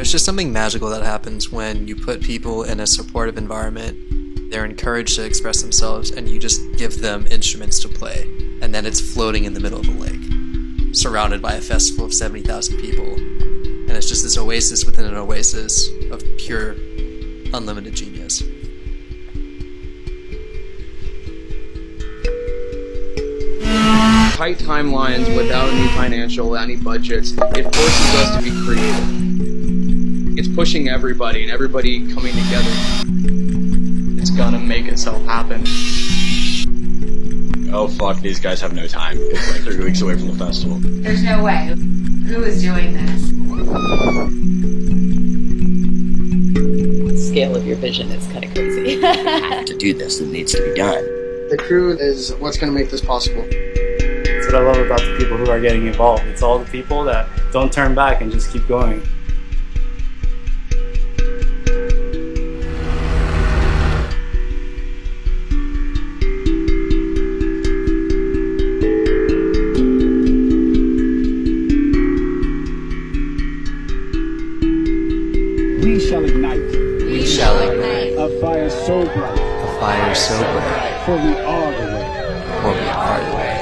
There's just something magical that happens when you put people in a supportive environment. They're encouraged to express themselves, and you just give them instruments to play, and then it's floating in the middle of a lake, surrounded by a festival of 70,000 people. And it's just this oasis within an oasis of pure, unlimited genius. Tight timelines without any budgets, it forces us to be creative. It's pushing everybody and everybody coming together. It's gonna make itself happen. Oh fuck, these guys have no time. It's like 3 weeks away from the festival. There's no way. Who is doing this? The scale of your vision is kind of crazy. To do this, it needs to be done. The crew is what's gonna make this possible. That's what I love about the people who are getting involved. It's all the people that don't turn back and just keep going. We shall ignite. We shall ignite A fire so bright. a fire so bright, For we are the way. for we are the way.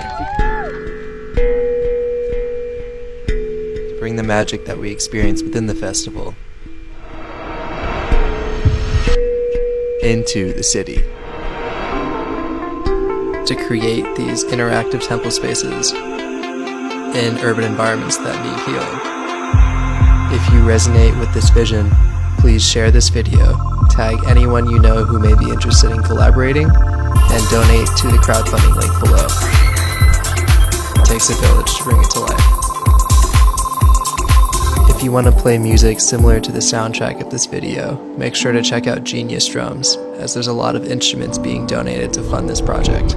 To bring the magic that we experience within the festival into the city. To create these interactive temple spaces in urban environments that need healing. If you resonate with this vision, please share this video, tag anyone you know who may be interested in collaborating, and donate to the crowdfunding link below. It takes a village to bring it to life. If you want to play music similar to the soundtrack of this video, make sure to check out Genius Drums, as there's a lot of instruments being donated to fund this project.